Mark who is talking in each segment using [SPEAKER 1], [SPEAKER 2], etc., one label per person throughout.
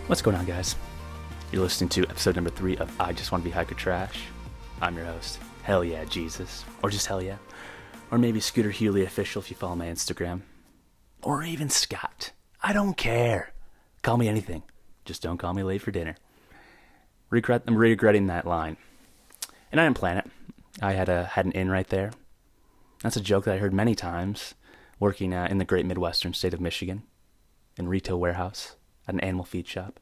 [SPEAKER 1] What's going on, guys? You're listening to episode number 3 of I Just Want to Be Hikertrash. I'm your host, Hell Yeah Jesus, or just Hell Yeah, or maybe Scooter Hewley Official if you follow my Instagram, or even Scott. I don't care. Call me anything. Just don't call me late for dinner. I'm regretting that line. And I didn't plan it. I had an in right there. That's a joke that I heard many times working in the great Midwestern state of Michigan, in retail warehouse, at an animal feed shop.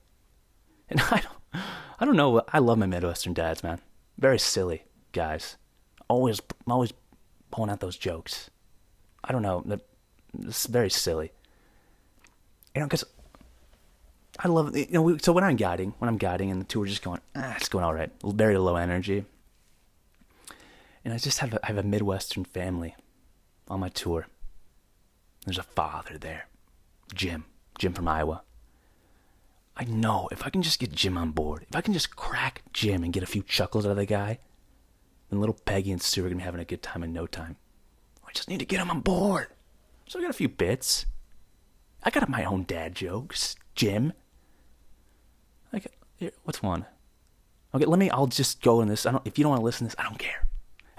[SPEAKER 1] And I don't know. I love my Midwestern dads, man. Very silly guys. Always pulling out those jokes. I don't know. It's very silly. Because I love, so when I'm guiding and the two are just going, it's going all right. Very low energy. And I just have a Midwestern family on my tour. There's a father there. Jim from Iowa. I know if I can just get Jim on board, if I can just crack Jim and get a few chuckles out of the guy, then little Peggy and Sue are going to be having a good time in no time. I just need to get him on board. So I got a few bits. I got my own dad jokes. Jim. What's one? Okay, I'll just go in this. If you don't want to listen to this, I don't care.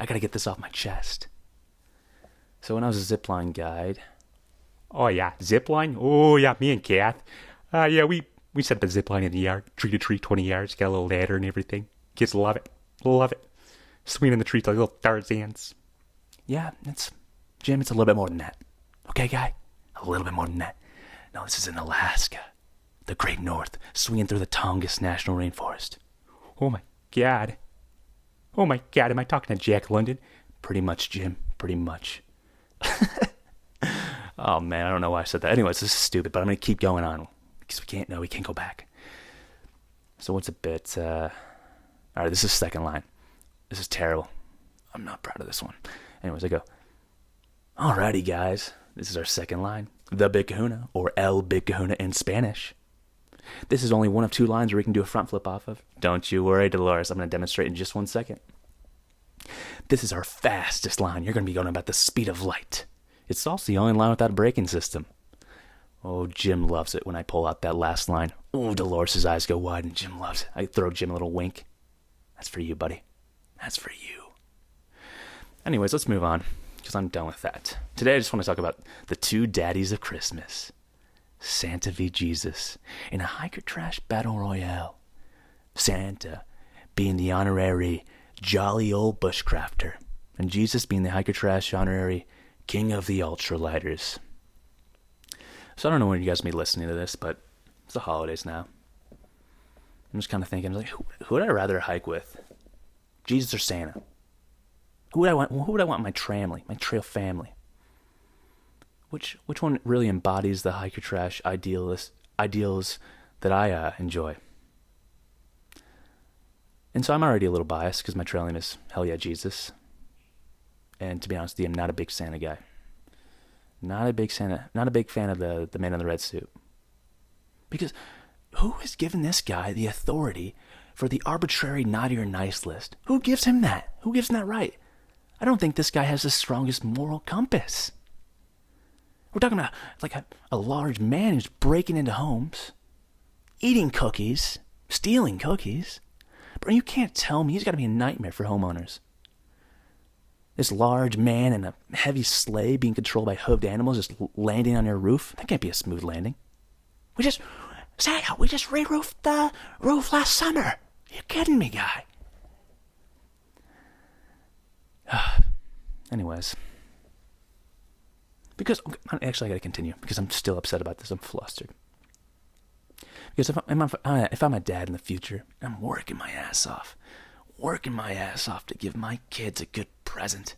[SPEAKER 1] I got to get this off my chest. So when I was a zipline guide.
[SPEAKER 2] Oh yeah, zipline? Oh yeah, me and Kath. We set the zipline in the yard, tree to tree, 20 yards, got a little ladder and everything. Kids love it. Swinging in the trees like little Tarzans.
[SPEAKER 1] Yeah, Jim, it's a little bit more than that. Okay, guy? A little bit more than that. No, this is in Alaska. The Great North, swinging through the Tongass National Rainforest.
[SPEAKER 2] Oh my God, am I talking to Jack London?
[SPEAKER 1] Pretty much, Jim, pretty much. Oh man, I don't know why I said that. Anyways, this is stupid, but I'm going to keep going on. Because we can't go back. So what's a bit, alright, this is second line. This is terrible. I'm not proud of this one. Anyways, I go, alrighty guys, this is our second line. The Big Kahuna, or El Big Kahuna in Spanish. This is only one of 2 lines where we can do a front flip off of. Don't you worry, Dolores, I'm going to demonstrate in just 1 second. This is our fastest line. You're going to be going about the speed of light. It's also the only line without a braking system. Oh, Jim loves it when I pull out that last line. Oh, Dolores' eyes go wide and Jim loves it. I throw Jim a little wink. That's for you, buddy. That's for you. Anyways, let's move on, because I'm done with that. Today I just want to talk about the 2 daddies of Christmas. Santa v. Jesus in a hikertrash battle royale. Santa being the honorary jolly old bushcrafter, and Jesus being the hikertrash honorary king of the ultralighters. So I don't know when you guys may be listening to this, but it's the holidays now. I'm just kind of thinking, like, who would I rather hike with? Jesus or Santa? Who would I want my trail family? Which one really embodies the hikertrash ideals that I enjoy? And so I'm already a little biased because my trail name is Hell Yeah Jesus. And to be honest with you, I'm not a big Santa guy. Not a big fan of the man in the red suit. Because who has given this guy the authority for the arbitrary naughty or nice list? Who gives him that? Who gives him that right? I don't think this guy has the strongest moral compass. We're talking about like a large man who's breaking into homes, eating cookies, stealing cookies. Bro, you can't tell me he's got to be a nightmare for homeowners. This large man in a heavy sleigh being controlled by hooved animals just landing on your roof? That can't be a smooth landing. We just re-roofed the roof last summer. You kidding me, guy? Anyways. Because, actually I gotta continue, because I'm still upset about this. I'm flustered. Because if I'm a dad in the future, I'm working my ass off to give my kids a good present.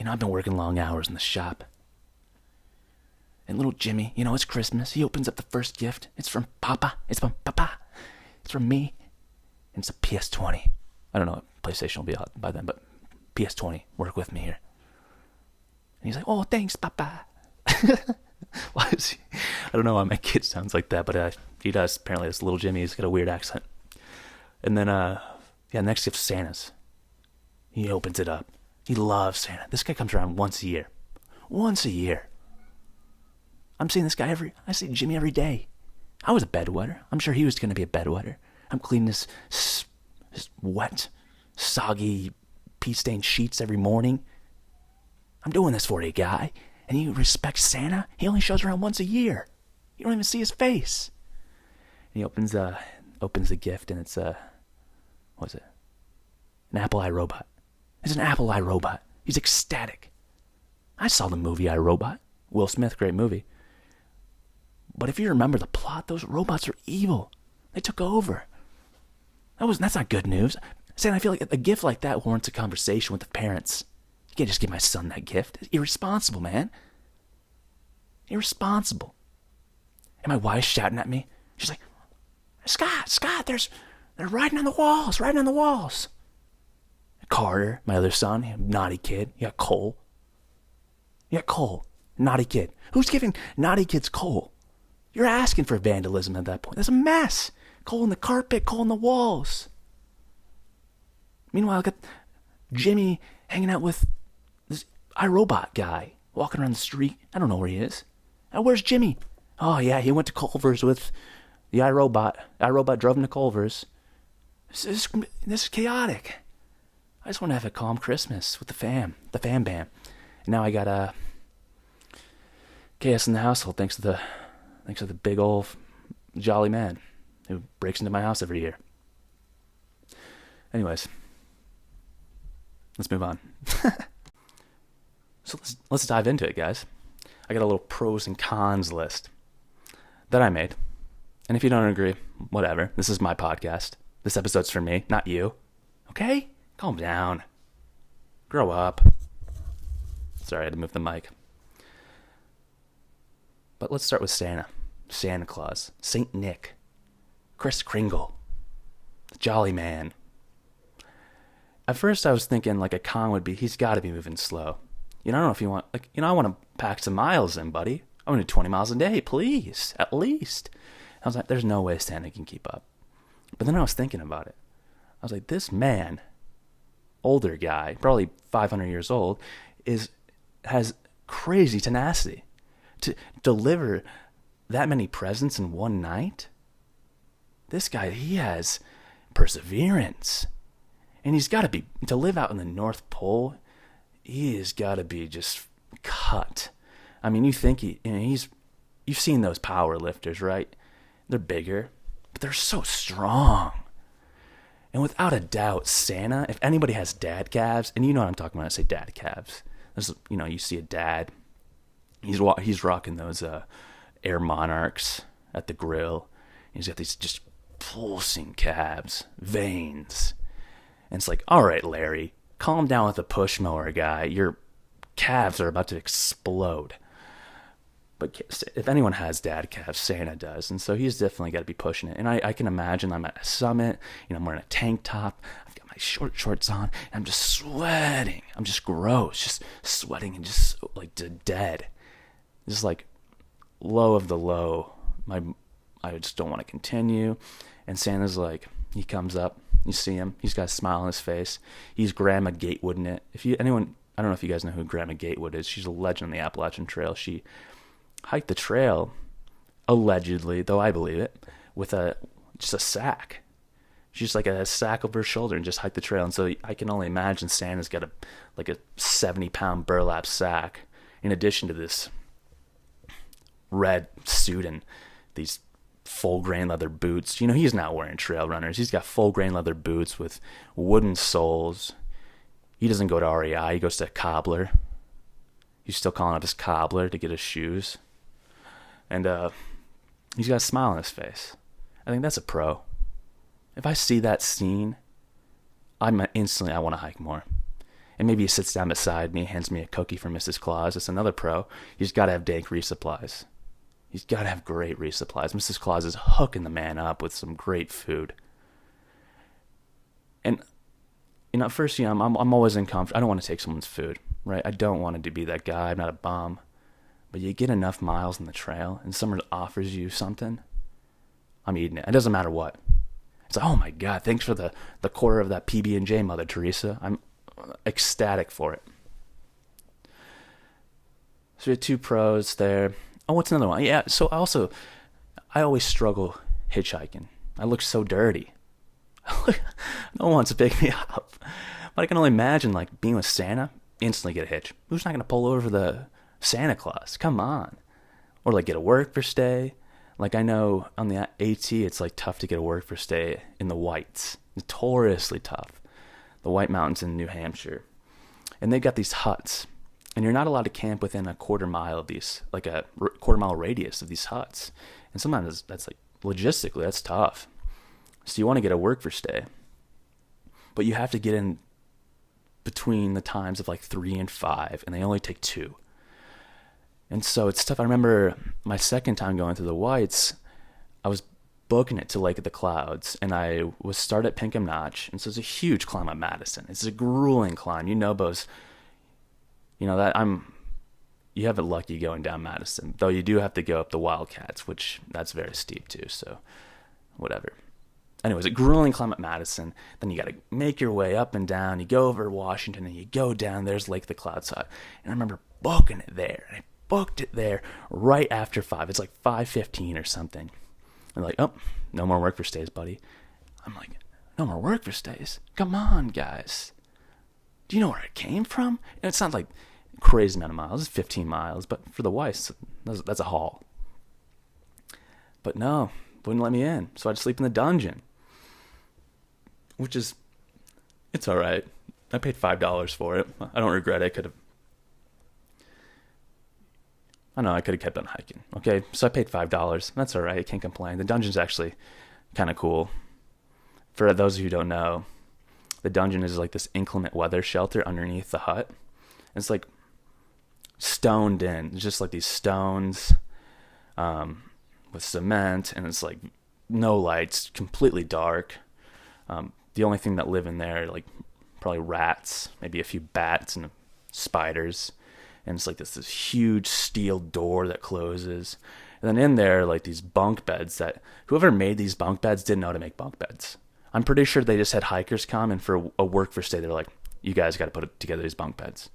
[SPEAKER 1] I've been working long hours in the shop. And little Jimmy, it's Christmas. He opens up the first gift. It's from Papa. It's from Papa. It's from me. And it's a PS20. I don't know what PlayStation will be out by then, but PS20. Work with me here. And he's like, oh, thanks, Papa. Why is he? I don't know why my kid sounds like that, but he does. Apparently, this little Jimmy, he's got a weird accent. And then, next gift's Santa's. He opens it up. He loves Santa. This guy comes around once a year. Once a year. I'm seeing this guy I see Jimmy every day. I was a bedwetter. I'm sure he was going to be a bedwetter. I'm cleaning this wet, soggy, pea-stained sheets every morning. I'm doing this for you, guy. And you respect Santa? He only shows around once a year. You don't even see his face. And he opens the gift, and it's what's it? An Apple iRobot. It's an Apple iRobot. He's ecstatic. I saw the movie iRobot. Will Smith, great movie. But if you remember the plot, those robots are evil. They took over. That's not good news. Saying I feel like a gift like that warrants a conversation with the parents. You can't just give my son that gift. It's irresponsible, man. Irresponsible. And my wife's shouting at me. She's like, Scott, they're riding on the walls. Carter, my other son, naughty kid. You got Cole. Naughty kid. Who's giving naughty kids coal? You're asking for vandalism at that point. That's a mess. Coal in the carpet, coal in the walls. Meanwhile, I got Jimmy hanging out with this iRobot guy walking around the street. I don't know where he is. Where's Jimmy? Oh, yeah, he went to Culver's with the iRobot. iRobot drove him to Culver's. This is chaotic. I just want to have a calm Christmas with the fam bam. And now I got chaos in the household thanks to the big old jolly man who breaks into my house every year. Anyways, let's move on. So let's dive into it, guys. I got a little pros and cons list that I made. And if you don't agree, whatever. This is my podcast. This episode's for me, not you. Okay? Calm down. Grow up. Sorry, I had to move the mic. But let's start with Santa Claus, Saint Nick, Kris Kringle, the Jolly Man. At first I was thinking like a con would be, he's got to be moving slow. I don't know if you want, I want to pack some miles in, buddy. I want to do 20 miles a day, please, at least. I was like, there's no way Santa can keep up. But then I was thinking about it. I was like, this man, older guy, probably 500 years old, has crazy tenacity to deliver that many presents in one night. This guy, he has perseverance. And he's got to be, to live out in the North Pole, he has got to be just cut. I mean, you think you've seen those power lifters, right? They're bigger, but they're so strong. And without a doubt, Santa, if anybody has dad calves, and you know what I'm talking about when I say dad calves. There's, you see a dad, he's rocking those Air Monarchs at the grill. He's got these just pulsing calves, veins. And it's like, all right, Larry, calm down with the push mower guy. Your calves are about to explode. But if anyone has dad calves, Santa does. And so he's definitely got to be pushing it. And I can imagine I'm at a summit. I'm wearing a tank top. I've got my shorts on. And I'm just sweating. I'm just gross. Just sweating and just like dead. Just like low of the low. I just don't want to continue. And Santa's like, he comes up. You see him. He's got a smile on his face. He's Grandma Gatewooding it. I don't know if you guys know who Grandma Gatewood is. She's a legend on the Appalachian Trail. She hiked the trail, allegedly, though I believe it, with just a sack. She's like a sack over her shoulder and just hiked the trail. And so I can only imagine Santa's got a 70-pound burlap sack in addition to this red suit and these full grain leather boots. He's not wearing trail runners. He's got full grain leather boots with wooden soles. He doesn't go to REI. He goes to a cobbler. He's still calling up his cobbler to get his shoes. And he's got a smile on his face. I think that's a pro. If I see that scene, I want to hike more. And maybe he sits down beside me, hands me a cookie from Mrs. Claus. It's another pro. He's got to have dank resupplies. He's got to have great resupplies. Mrs. Claus is hooking the man up with some great food. And, at first, I'm always uncomfortable. I don't want to take someone's food, right? I don't want to be that guy. I'm not a bum. But you get enough miles on the trail and someone offers you something, I'm eating it. It doesn't matter what. It's like, oh my God, thanks for the quarter of that PB&J, Mother Teresa. I'm ecstatic for it. So we had two pros there. Oh, what's another one? Yeah, so also, I always struggle hitchhiking. I look so dirty. No one wants to pick me up. But I can only imagine, like, being with Santa, instantly get a hitch. Who's not going to pull over the Santa Claus? Come on. Or, like, get a work for stay. Like, I know on the AT, it's, like, tough to get a work for stay in the Whites. Notoriously tough. The White Mountains in New Hampshire. And they've got these huts. And you're not allowed to camp within a quarter mile of these, like a quarter mile radius of these huts. And sometimes that's like, logistically, that's tough. So you want to get a work for stay. But you have to get in between the times of like 3 and 5, and they only take 2. And so it's tough. I remember my second time going to the Whites, I was booking it to Lake of the Clouds, and I was start at Pinkham Notch. And so it's a huge climb up Madison. It's a grueling climb. You know, Bose, you know that you have it lucky going down Madison, though you do have to go up the Wildcats, which that's very steep too, so whatever. Anyways, a grueling climb up Madison, then you got to make your way up and down, you go over Washington, and you go down, there's Lake of the Clouds hut. And I remember booking it there, and I booked it there right after 5. It's like 5:15 or something. I'm like, oh, no more work for stays, buddy. I'm like, no more work for stays? Come on, guys. Do you know where it came from? And it's not like crazy amount of miles. It's 15 miles, but for the Weiss, that's a haul. But no, wouldn't let me in, so I'd sleep in the dungeon, which is, it's all right. I paid $5 for it. I don't regret it. I could have kept on hiking. Okay, so I paid $5. That's all right. I can't complain. The dungeon's actually kind of cool. For those of you who don't know, the dungeon is like this inclement weather shelter underneath the hut. It's like stoned in. It's just like these stones with cement, and it's like no lights, completely dark. The only thing that live in there are like probably rats, maybe a few bats and spiders. And it's like this huge steel door that closes. And then in there, like these bunk beds that whoever made these bunk beds didn't know how to make bunk beds. I'm pretty sure they just had hikers come, and for a work for stay, they're like, you guys got to put together these bunk beds.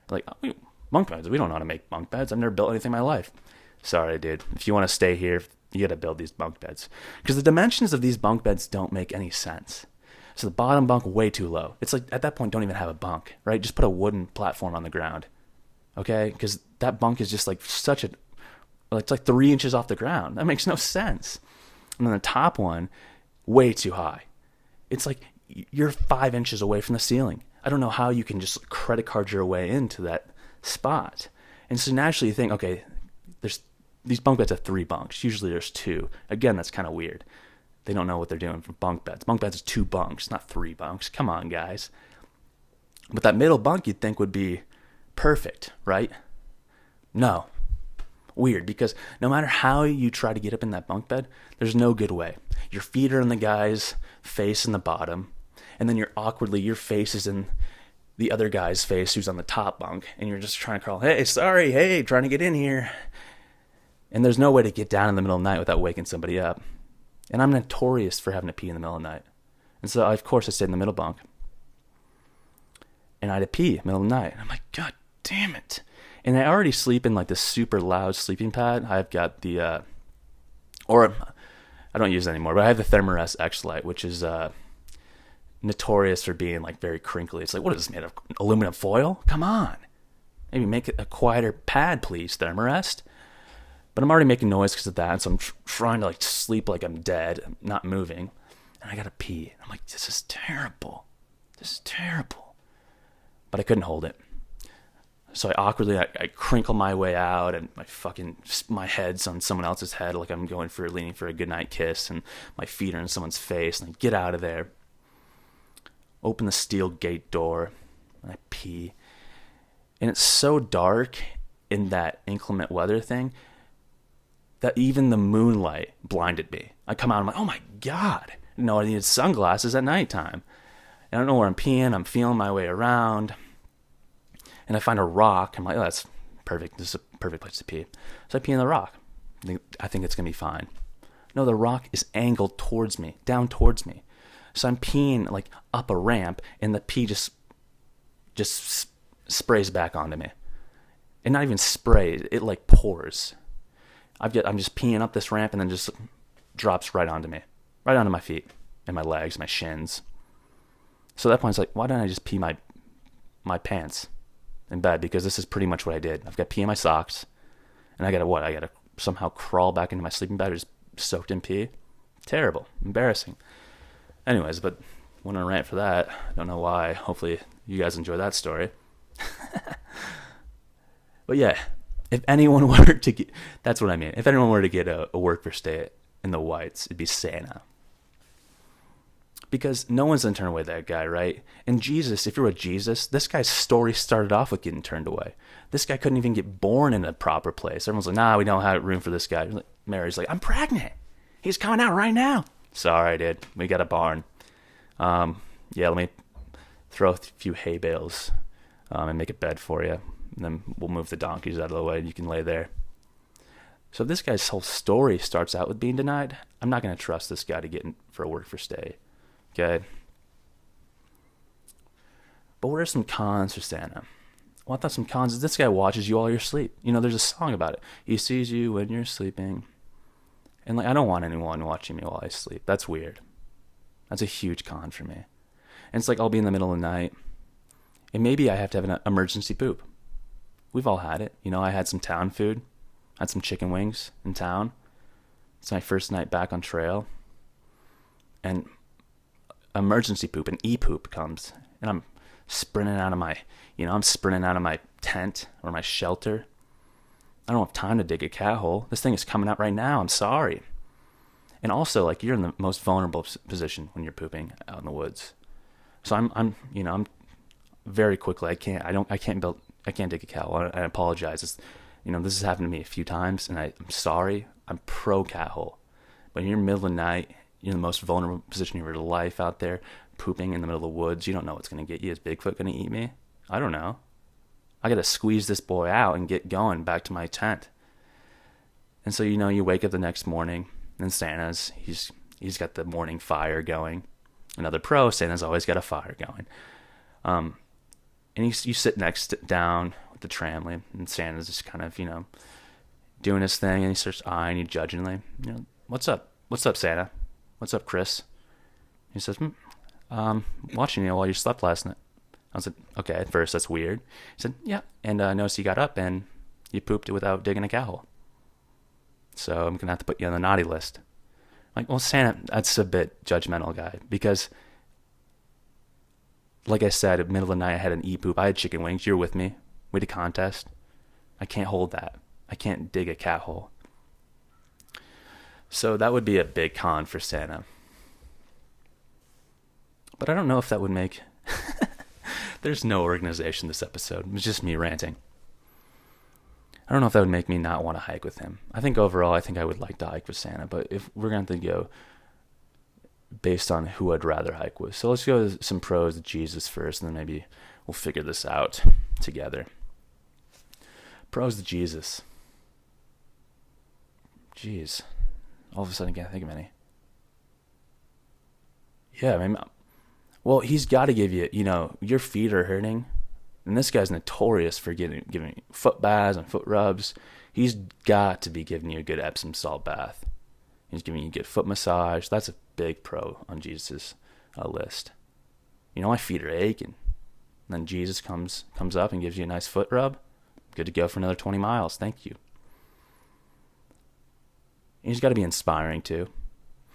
[SPEAKER 1] Like, oh, bunk beds? We don't know how to make bunk beds. I've never built anything in my life. Sorry, dude. If you want to stay here, you got to build these bunk beds. Because the dimensions of these bunk beds don't make any sense. So the bottom bunk, way too low. It's like, at that point, don't even have a bunk, right? Just put a wooden platform on the ground. Okay? Because that bunk is just like it's like 3 inches off the ground. That makes no sense. And then the top one, way too high. It's like you're 5 inches away from the ceiling. I don't know how you can just credit card your way into that spot. And so naturally you think, okay, there's these bunk beds have 3 bunks. Usually there's 2. Again, that's kind of weird. They don't know what they're doing for bunk beds. Bunk beds is 2 bunks, not 3 bunks. Come on, guys. But that middle bunk you'd think would be perfect, right? No. Weird, because no matter how you try to get up in that bunk bed, there's no good way. Your feet are in the guy's face in the bottom, and then your face is in the other guy's face who's on the top bunk, and you're just trying to crawl, hey, trying to get in here. And there's no way to get down in the middle of the night without waking somebody up. And I'm notorious for having to pee in the middle of the night. And so, of course, I stayed in the middle bunk. And I had to pee in the middle of the night. And I'm like, God damn it. And I already sleep in like this super loud sleeping pad. I've got the, or I don't use it anymore, but I have the Thermarest X-Lite, which is notorious for being like very crinkly. It's like, what is this made of? Aluminum foil? Come on. Maybe make it a quieter pad, please, Thermarest. But I'm already making noise because of that, so I'm trying to like sleep like I'm dead, not moving, and I gotta pee. I'm like, this is terrible. But I couldn't hold it. So I awkwardly, I crinkle my way out, and my head's on someone else's head, like I'm leaning for a goodnight kiss, and my feet are in someone's face, and I get out of there, open the steel gate door, and I pee. And it's so dark in that inclement weather thing that even the moonlight blinded me. I come out, I'm like, oh my God. No, I needed sunglasses at nighttime. And I don't know where I'm peeing. I'm feeling my way around. And I find a rock. I'm like, oh, that's perfect. This is a perfect place to pee. So I pee in the rock. I think it's going to be fine. No, the rock is angled towards me, down towards me. So I'm peeing like up a ramp, and the pee just sprays back onto me. And not even sprays, it like pours. I'm just peeing up this ramp and then just drops right onto me, right onto my feet and my legs, my shins. So at that point, it's like, why don't I just pee my pants in bed? Because this is pretty much what I did. I've got pee in my socks, and I gotta somehow crawl back into my sleeping bag, just soaked in pee. Terrible, embarrassing. Anyways, but went on a rant for that. I don't know why. Hopefully, you guys enjoy that story. But yeah, if anyone were to get, that's what I mean. If anyone were to get a work for stay in the whites, it'd be Santa. Because no one's going to turn away that guy, right? And Jesus, if you're with Jesus, this guy's story started off with getting turned away. This guy couldn't even get born in a proper place. Everyone's like, nah, we don't have room for this guy. Mary's like, I'm pregnant. He's coming out right now. Sorry, dude. We got a barn. Yeah, let me throw a few hay bales and make a bed for you. And then we'll move the donkeys out of the way and you can lay there. So if this guy's whole story starts out with being denied, I'm not going to trust this guy to get in for a work for stay. Okay? But what are some cons for Santa? Well, I thought some cons is this guy watches you while you're asleep. You know, there's a song about it. He sees you when you're sleeping. And like, I don't want anyone watching me while I sleep. That's weird. That's a huge con for me. And it's like I'll be in the middle of the night, and maybe I have to have an emergency poop. We've all had it. You know, I had some town food. I had some chicken wings in town. It's my first night back on trail. And emergency poop, an e-poop comes. And I'm sprinting out of my tent or my shelter. I don't have time to dig a cat hole. This thing is coming out right now. I'm sorry. And also, like, you're in the most vulnerable position when you're pooping out in the woods. So I'm very quickly, I can't dig a cat hole. I apologize. This has happened to me a few times, and I'm sorry. I'm pro cat hole. But when you're in the middle of the night, you're in the most vulnerable position of your life out there, pooping in the middle of the woods. You don't know what's going to get you. Is Bigfoot going to eat me? I don't know. I got to squeeze this boy out and get going back to my tent. And so, you wake up the next morning, and Santa's, he's got the morning fire going. Another pro, Santa's always got a fire going. And you sit down with the tramline, and Santa's just kind of, doing his thing, and he starts eyeing you judgingly. What's up? What's up, Santa? What's up, Chris? He says, watching you while you slept last night. I was like, okay, at first that's weird. He said, yeah, and I noticed you got up and you pooped without digging a cat hole. So I'm going to have to put you on the naughty list. I'm like, well, Santa, that's a bit judgmental, guy, because like I said, at the middle of the night, I had an e-poop. I had chicken wings. You were with me. We had a contest. I can't hold that. I can't dig a cat hole. So that would be a big con for Santa. But I don't know if that would make... There's no organization this episode. It's just me ranting. I don't know if that would make me not want to hike with him. I think overall, I would like to hike with Santa. But if we're going to go based on who I'd rather hike with. So let's go with some pros to Jesus first, and then maybe we'll figure this out together. Pros to Jesus. Jeez. All of a sudden, I can't think of any. Yeah, I mean, well, he's got to give you, your feet are hurting. And this guy's notorious for giving foot baths and foot rubs. He's got to be giving you a good Epsom salt bath. He's giving you a good foot massage. That's a big pro on Jesus' list. My feet are aching. And then Jesus comes up and gives you a nice foot rub. Good to go for another 20 miles. Thank you. And he's got to be inspiring too.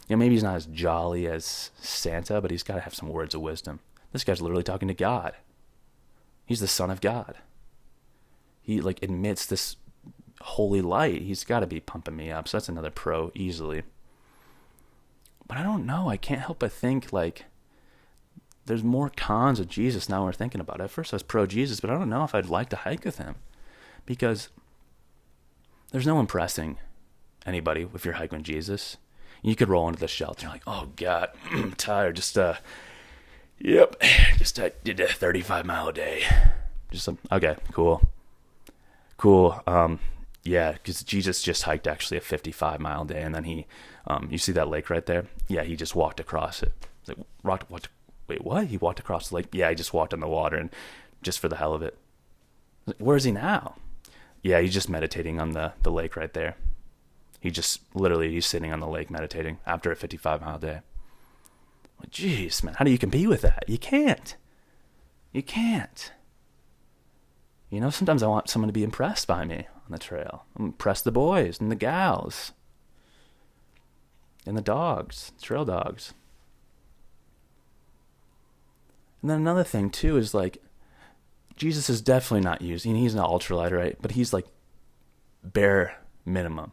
[SPEAKER 1] Maybe he's not as jolly as Santa, but he's got to have some words of wisdom. This guy's literally talking to God. He's the Son of God. He admits this holy light. He's got to be pumping me up. So that's another pro easily. But I don't know. I can't help but think there's more cons of Jesus now we're thinking about it. At first I was pro Jesus, but I don't know if I'd like to hike with him, because there's no impressing anybody if you're hiking with Jesus. You could roll into the shelter. You're like, oh God, I'm tired. I did a 35-mile day. Okay, cool. Yeah, because Jesus just hiked actually a 55-mile day, and then he, you see that lake right there? Yeah, he just walked across it. It's like, wait, what? He walked across the lake? Yeah, he just walked on the water, and just for the hell of it. Where is he now? Yeah, he's just meditating on the lake right there. He's sitting on the lake meditating after a 55-mile day. Like, jeez, man, how do you compete with that? You can't. You can't. You know, sometimes I want someone to be impressed by me on the trail. Impress the boys and the gals. And the dogs, trail dogs. And then another thing, too, is like, Jesus is definitely not using, he's not ultralight, right? But he's like bare minimum.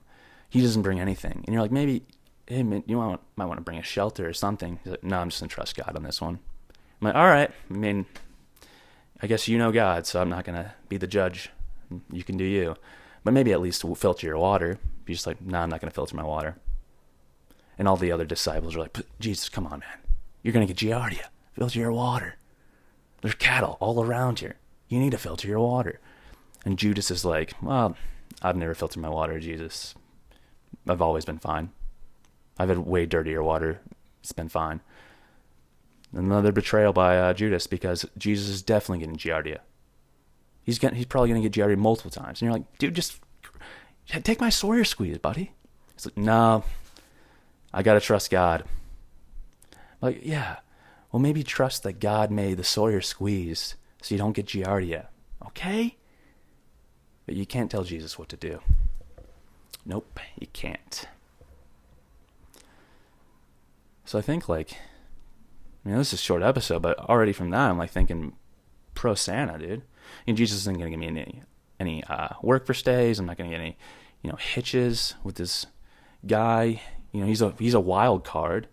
[SPEAKER 1] He doesn't bring anything. And you're like, maybe, hey, man, you might want to bring a shelter or something. He's like, no, I'm just going to trust God on this one. I'm like, all right. I mean, I guess you know God, so I'm not going to be the judge. You can do you. But maybe at least filter your water. You're just like, no, I'm not going to filter my water. And all the other disciples are like, Jesus, come on, man. You're going to get Giardia. Filter your water. There's cattle all around here. You need to filter your water. And Judas is like, well, I've never filtered my water, Jesus. I've always been fine. I've had way dirtier water. It's been fine. Another betrayal by Judas, because Jesus is definitely getting Giardia. He's probably going to get Giardia multiple times. And you're like, dude, just take my Sawyer squeeze, buddy. He's like, no, I got to trust God. I'm like, yeah, well, maybe trust that God made the Sawyer squeeze so you don't get Giardia, okay? But you can't tell Jesus what to do. Nope, you can't. So I think, like, I mean, this is a short episode, but already from that, I'm like thinking pro Santa, dude. And Jesus isn't going to give me any work for stays. I'm not going to get any, hitches with this guy. He's a wild card.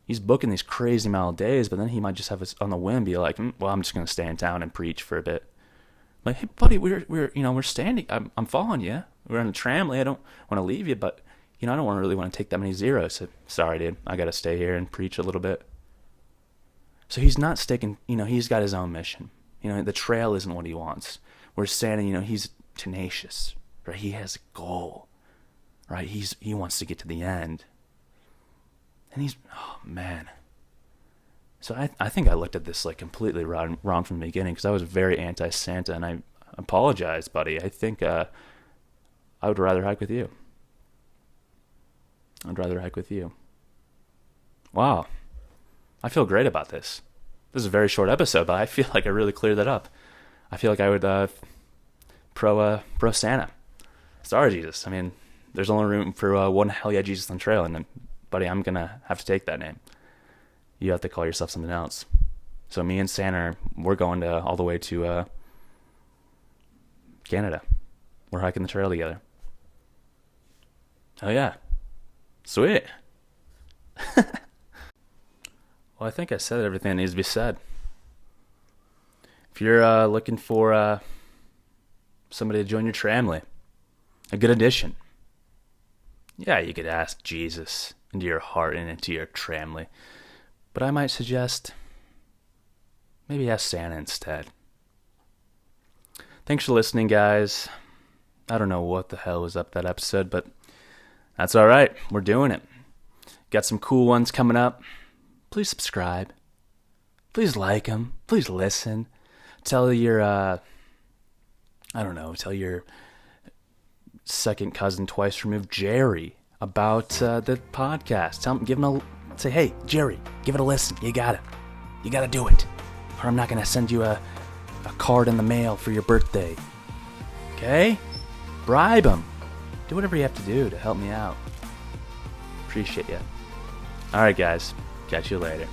[SPEAKER 1] He's booking these crazy amount of days, but then he might just have us on the whim be like, well, I'm just going to stay in town and preach for a bit. I'm like, hey, buddy, we're standing. I'm following you. We're on a tramway. I don't want to leave you, but I don't really want to take that many zeros. So, sorry, dude. I got to stay here and preach a little bit. So he's not sticking. He's got his own mission. The trail isn't what he wants. Whereas Santa, he's tenacious. Right? He has a goal. Right? He wants to get to the end. And oh man. So I think I looked at this like completely wrong from the beginning, because I was very anti-Santa, and I apologize, buddy. I think I would rather hike with you. I'd rather hike with you. Wow. I feel great about this. This is a very short episode, but I feel like I really cleared that up. I feel like I would pro Santa. Sorry, Jesus. I mean, there's only room for one Hell Yeah Jesus on trail, and buddy, I'm gonna have to take that name. You have to call yourself something else. So me and Santa, we're going all the way to Canada. We're hiking the trail together. Oh yeah, sweet. Well, I think I said everything that needs to be said. If you're looking for somebody to join your tramley, a good addition, yeah, you could ask Jesus into your heart and into your tramley. But I might suggest maybe ask Santa instead. Thanks for listening, guys. I don't know what the hell was up that episode, but that's all right. We're doing it. Got some cool ones coming up. Please subscribe. Please like them. Please listen. Tell your, tell your second cousin twice removed, Jerry, about the podcast. Give him say, hey, Jerry, give it a listen. You got to do it. Or I'm not going to send you a card in the mail for your birthday. Okay? Bribe him. Do whatever you have to do to help me out. Appreciate you. All right, guys. Catch you later.